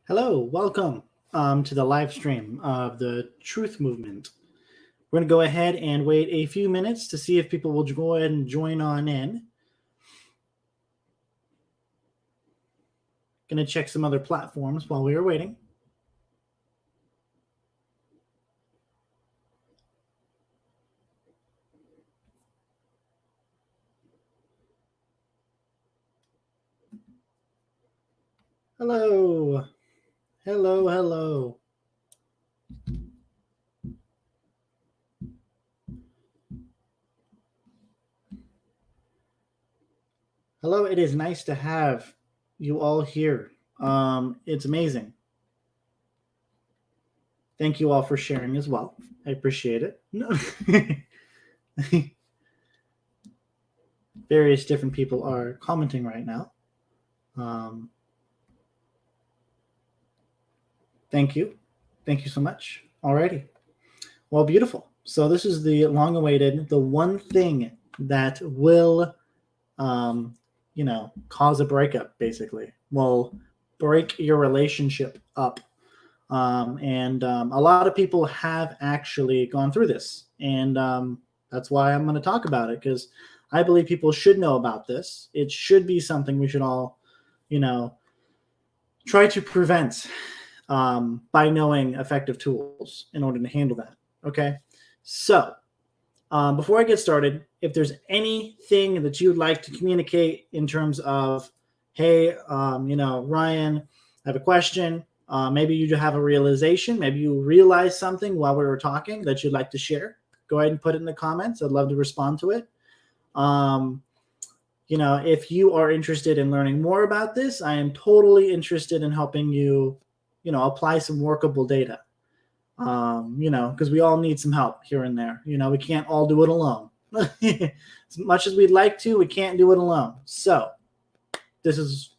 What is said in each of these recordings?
Hello, welcome to the live stream of the Truth Movement. We're going to go ahead and wait a few minutes to see if people will go ahead and join on in. Going to check some other platforms while we are waiting. Hello. Hello, hello. Hello, it is nice to have you all here. It's amazing. Thank you all for sharing as well. I appreciate it. Various different people are commenting right now. Thank you. Thank you so much. Alrighty. Well, beautiful. So this is the long-awaited, the one thing that will, cause a breakup, basically. Will break your relationship up. A lot of people have actually gone through this. And that's why I'm going to talk about it, because I believe people should know about this. It should be something we should all, try to prevent by knowing effective tools in order to handle that. Okay. So before I get started, if there's anything that you'd like to communicate in terms of, hey, Ryan, I have a question. Maybe you have a realization. Maybe you realized something while we were talking that you'd like to share. Go ahead and put it in the comments. I'd love to respond to it. If you are interested in learning more about this, I am totally interested in helping you, apply some workable data. Because we all need some help here and there. We can't all do it alone. As much as we'd like to, we can't do it alone. So this is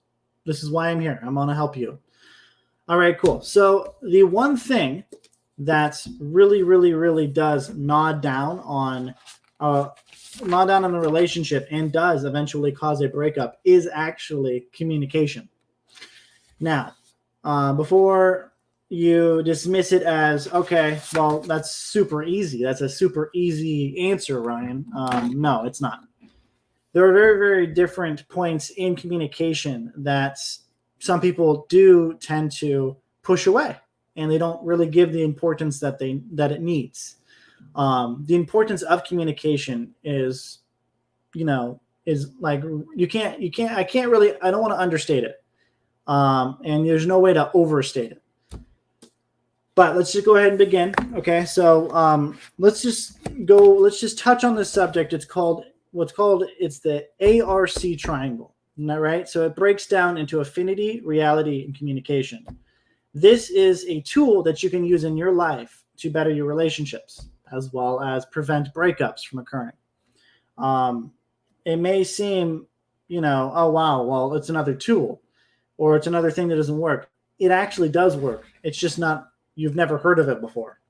why I'm here. I'm going to help you. All right, cool. So the one thing that really, really, really does nod down on the relationship and does eventually cause a breakup is actually communication. Now, before you dismiss it as, okay, well, that's super easy. That's a super easy answer, Ryan. No, it's not. There are very, very different points in communication that some people do tend to push away, and they don't really give the importance that it needs. The importance of communication is, is like I don't want to understate it. And there's no way to overstate it. But let's just go ahead and begin. Okay, so let's just touch on this subject. It's the ARC triangle. Isn't that right? So it breaks down into affinity, reality, and communication. This is a tool that you can use in your life to better your relationships, as well as prevent breakups from occurring. It may seem, oh wow, well, it's another tool, or it's another thing that doesn't work. It actually does work. It's just not. You've never heard of it before,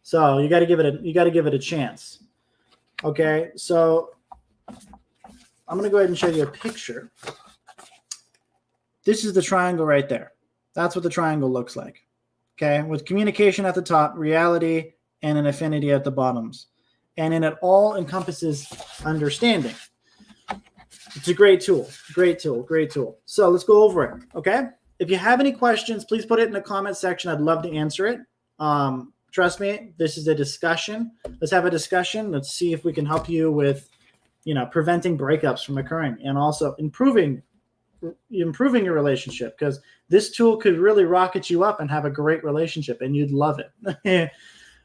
so you got to give it a chance. Okay, so I'm going to go ahead and show you a picture. This is the triangle right there. That's what the triangle looks like. Okay, with communication at the top, reality, and an affinity at the bottoms, and then it all encompasses understanding. It's a great tool. So let's go over it. Okay. If you have any questions, please put it in the comment section. I'd love to answer it. Trust me, this is a discussion. Let's have a discussion. Let's see if we can help you with, preventing breakups from occurring, and also improving your relationship, because this tool could really rocket you up and have a great relationship, and you'd love it.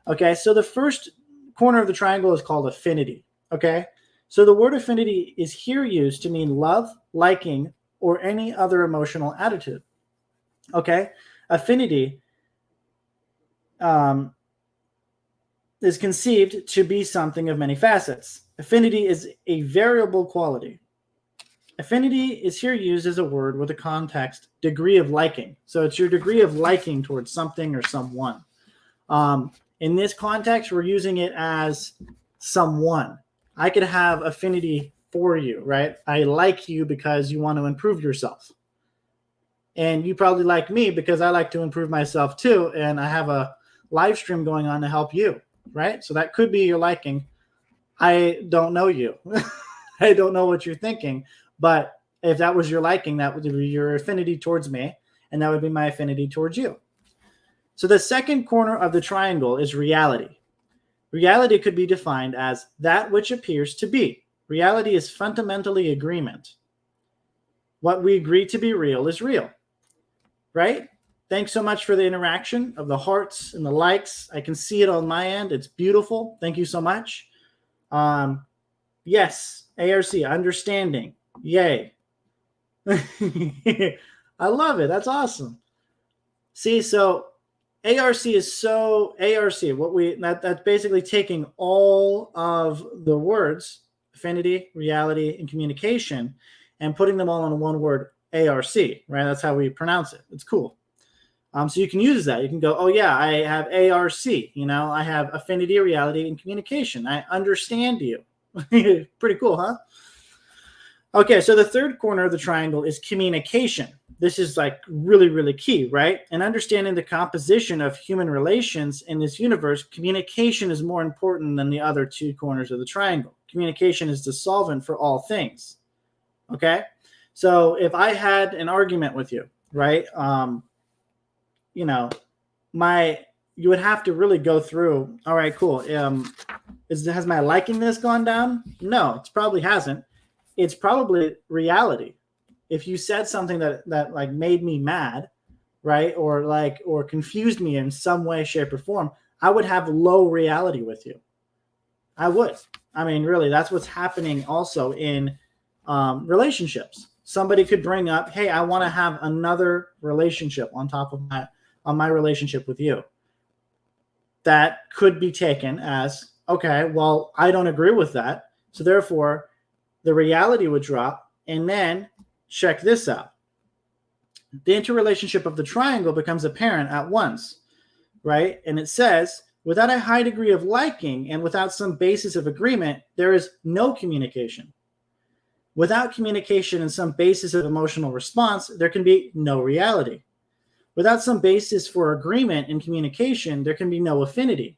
Okay, so the first corner of the triangle is called affinity. Okay, so the word affinity is here used to mean love, liking, or any other emotional attitude. Okay, affinity is conceived to be something of many facets. Affinity is a variable quality. Affinity is here used as a word with a context degree of liking. So it's your degree of liking towards something or someone. In this context, we're using it as someone. I could have affinity for you, right? I like you because you want to improve yourself. And you probably like me because I like to improve myself too. And I have a live stream going on to help you, right? So that could be your liking. I don't know you. I don't know what you're thinking. But if that was your liking, that would be your affinity towards me. And that would be my affinity towards you. So the second corner of the triangle is reality. Reality could be defined as that which appears to be. Reality is fundamentally agreement. What we agree to be real is real, right? Thanks so much for the interaction of the hearts and the likes. I can see it on my end. It's beautiful. Thank you so much. Yes, ARC, understanding. Yay. I love it. That's awesome. See, so ARC is so ARC. That's basically taking all of the words, affinity, reality, and communication, and putting them all in one word, ARC, right? That's how we pronounce it. It's cool. So you can use that. You can go, oh yeah, I have ARC. I have affinity, reality, and communication. I understand you. Pretty cool, huh? Okay, so the third corner of the triangle is communication. This is like really, really key, right? And understanding the composition of human relations in this universe, communication is more important than the other two corners of the triangle. Communication is the solvent for all things. Okay, so if I had an argument with you, right? You would have to really go through. All right, cool. Has my likingness gone down? No, it probably hasn't. It's probably reality. If you said something that like made me mad, right, or confused me in some way, shape, or form, I would have low reality with you. I would. I mean, really, that's what's happening also in relationships. Somebody could bring up, hey, I want to have another relationship on top of my relationship with you. That could be taken as, okay, well, I don't agree with that. So therefore, the reality would drop. And then check this out. The interrelationship of the triangle becomes apparent at once, right? And it says, without a high degree of liking and without some basis of agreement, there is no communication. Without communication and some basis of emotional response, there can be no reality. Without some basis for agreement and communication, there can be no affinity.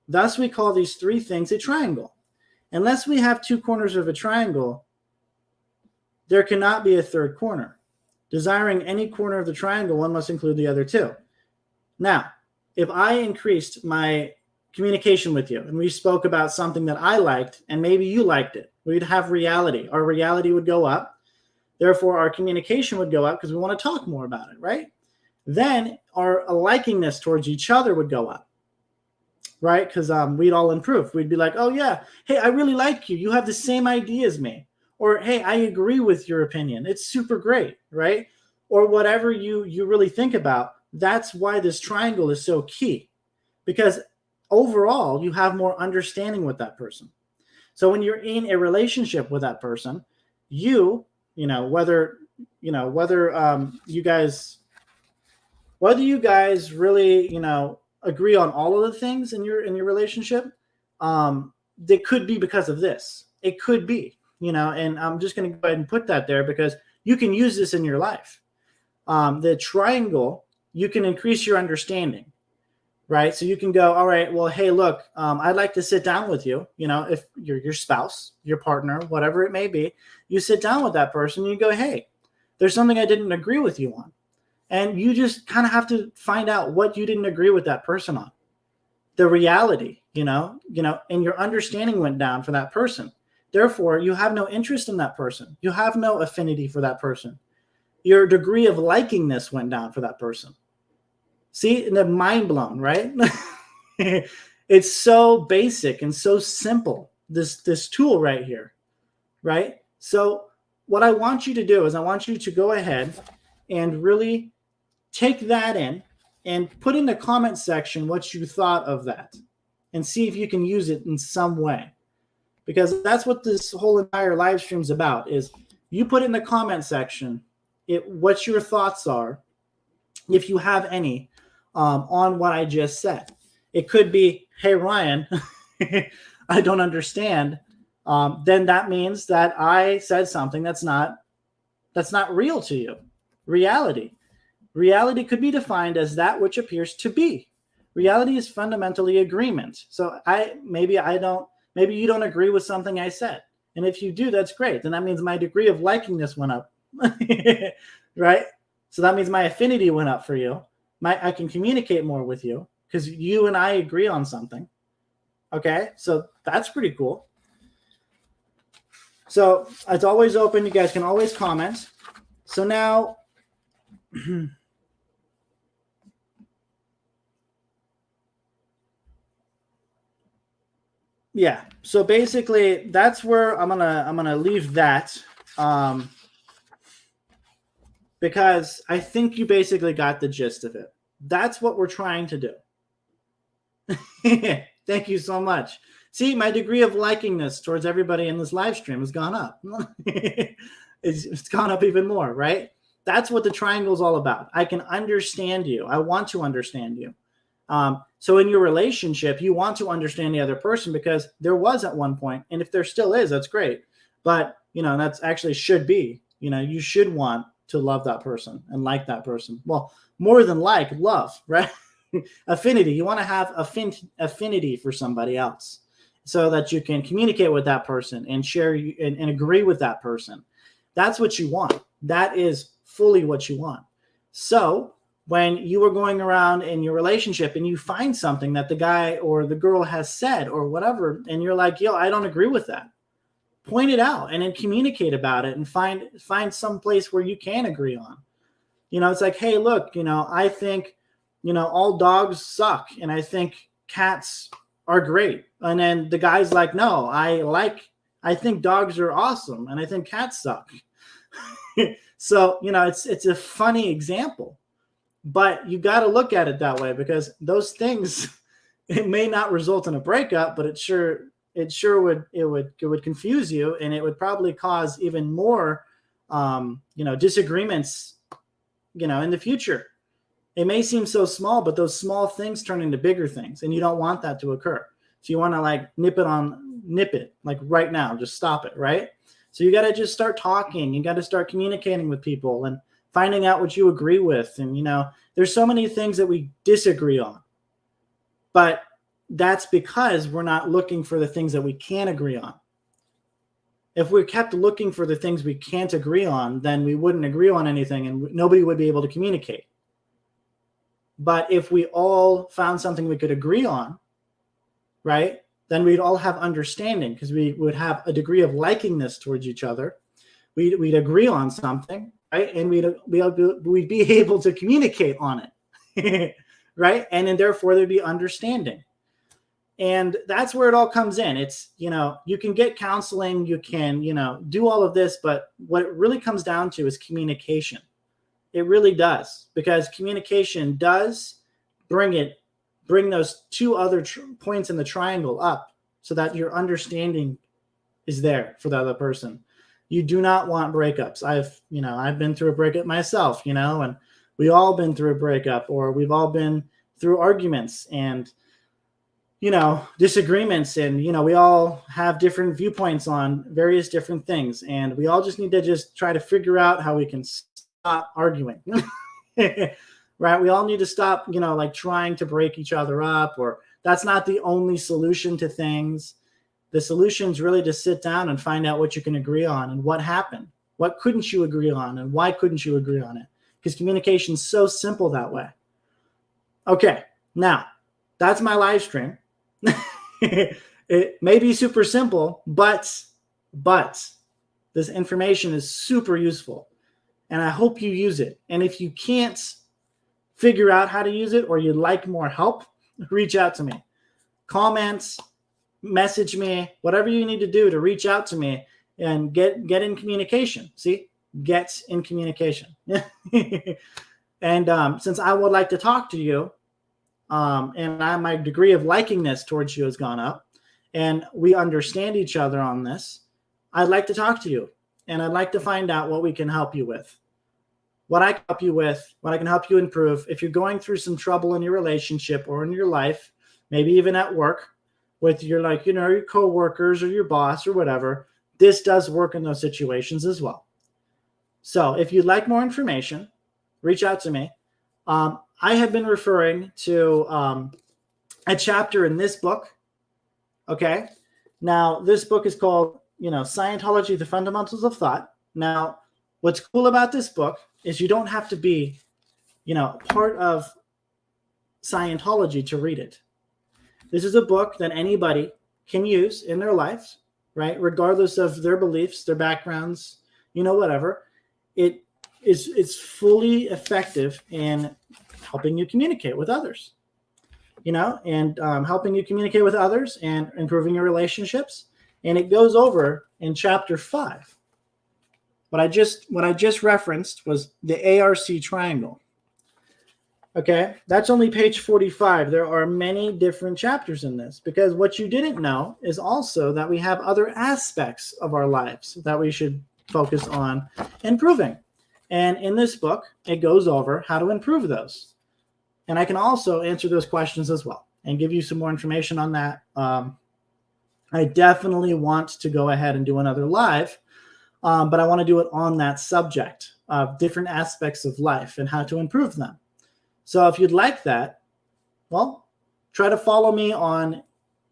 Thus, we call these three things a triangle. Unless we have two corners of a triangle, there cannot be a third corner. Desiring any corner of the triangle, one must include the other two. Now, if I increased my communication with you and we spoke about something that I liked and maybe you liked it, we'd have reality. Our reality would go up. Therefore, our communication would go up because we want to talk more about it, right? Then our likingness towards each other would go up, right? Because we'd all improve. We'd be like, oh, yeah, hey, I really like you. You have the same idea as me. Or, hey, I agree with your opinion. It's super great, right? Or whatever you really think about. That's why this triangle is so key. Because overall, you have more understanding with that person. So when you're in a relationship with that person, whether you guys really, agree on all of the things in your relationship, they could be because of this. It could be, and I'm just going to go ahead and put that there because you can use this in your life. The triangle, you can increase your understanding, right? So you can go, all right, well, hey, look, I'd like to sit down with you. If you're your spouse, your partner, whatever it may be, you sit down with that person and you go, hey, there's something I didn't agree with you on. And you just kind of have to find out what you didn't agree with that person on. The reality, and your understanding went down for that person. Therefore, you have no interest in that person. You have no affinity for that person. Your degree of likingness went down for that person. See, and they're mind blown, right? It's so basic and so simple, this tool right here, right? So what I want you to do is I want you to go ahead and really take that in and put in the comment section what you thought of that and see if you can use it in some way. Because that's what this whole entire live stream is about, is you put in the comment section what your thoughts are, if you have any, on what I just said. It could be, hey, Ryan, I don't understand. Then that means that I said something that's not real to you. reality. Reality could be defined as that which appears to be. Reality is fundamentally agreement. So maybe you don't agree with something I said. And if you do, that's great. Then that means my degree of likingness went up. Right? So that means my affinity went up for you. I can communicate more with you because you and I agree on something. Okay? So that's pretty cool. So it's always open. You guys can always comment. So now yeah. So basically that's where I'm gonna leave that. Because I think you basically got the gist of it. That's what we're trying to do. Thank you so much. See, my degree of likingness towards everybody in this live stream has gone up. It's gone up even more, right? That's what the triangle is all about. I can understand you. I want to understand you. So in your relationship, you want to understand the other person because there was at one point, and if there still is, that's great. But, that's actually should be, you should want to love that person and like that person. Well, more than like, love, right? Affinity. You want to have affinity for somebody else so that you can communicate with that person and share and agree with that person. That's what you want. That is fully what you want. So when you are going around in your relationship and you find something that the guy or the girl has said or whatever, and you're like, yo, I don't agree with that. Point it out and then communicate about it and find some place where you can agree on. It's like, hey, look, I think, all dogs suck and I think cats are great. And then the guy's like, no, I think dogs are awesome and I think cats suck. So, it's a funny example, but you got to look at it that way because those things, it may not result in a breakup, but it sure would confuse you, and it would probably cause even more, disagreements, in the future. It may seem so small, but those small things turn into bigger things, and you don't want that to occur. So you want to nip it like right now, just stop it, right? So you got to just start talking. You got to start communicating with people and finding out what you agree with. And, there's so many things that we disagree on, but that's because we're not looking for the things that we can agree on. If we kept looking for the things we can't agree on, then we wouldn't agree on anything and nobody would be able to communicate. But if we all found something we could agree on, right, then we'd all have understanding because we would have a degree of likingness towards each other. We'd agree on something, right, and we'd be able to communicate on it, right, and then therefore there'd be understanding. And that's where it all comes in. It's, you can get counseling, you can, do all of this, but what it really comes down to is communication. It really does, because communication does bring those two other points in the triangle up so that your understanding is there for the other person. You do not want breakups. I've been through a breakup myself, and we all been through a breakup, or we've all been through arguments and, disagreements, and, we all have different viewpoints on various different things. And we all just need to just try to figure out how we can stop arguing, right? We all need to stop, trying to break each other up, or that's not the only solution to things. The solution is really to sit down and find out what you can agree on and what happened. What couldn't you agree on and why couldn't you agree on it? Because communication is so simple that way. Okay, now that's my live stream. It may be super simple, but this information is super useful, and I hope you use it. And if you can't figure out how to use it, or you'd like more help, reach out to me. Comments, message me, whatever you need to do to reach out to me and get in communication. See, get in communication. And since I would like to talk to you, and my degree of likingness towards you has gone up, and we understand each other on this, I'd like to talk to you, and I'd like to find out what we can help you with. What I can help you with, what I can help you improve. If you're going through some trouble in your relationship or in your life, maybe even at work with your your coworkers or your boss or whatever, this does work in those situations as well. So if you'd like more information, reach out to me. I have been referring to a chapter in this book. Okay. Now, this book is called, Scientology, the Fundamentals of Thought. Now, what's cool about this book is you don't have to be, part of Scientology to read it. This is a book that anybody can use in their lives, right? Regardless of their beliefs, their backgrounds, whatever. It's fully effective in helping you communicate with others, and helping you communicate with others and improving your relationships. And it goes over in chapter 5. What I just referenced was the ARC triangle. Okay, that's only page 45. There are many different chapters in this, because what you didn't know is also that we have other aspects of our lives that we should focus on improving. And in this book, it goes over how to improve those. And I can also answer those questions as well and give you some more information on that. I definitely want to go ahead and do another live, but I want to do it on that subject of different aspects of life and how to improve them. So if you'd like that, well, try to follow me on,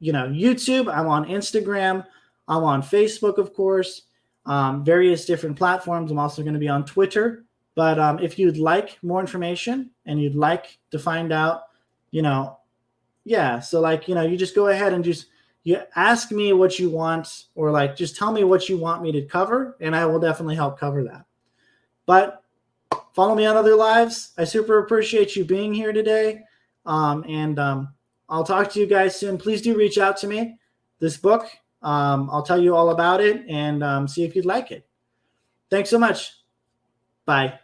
YouTube. I'm on Instagram. I'm on Facebook, of course, various different platforms. I'm also going to be on Twitter. But if you'd like more information and you'd like to find out, you just go ahead and you ask me what you want, or just tell me what you want me to cover, and I will definitely help cover that. But follow me on other lives. I super appreciate you being here today. And I'll talk to you guys soon. Please do reach out to me. This book, I'll tell you all about it and see if you'd like it. Thanks so much. Bye.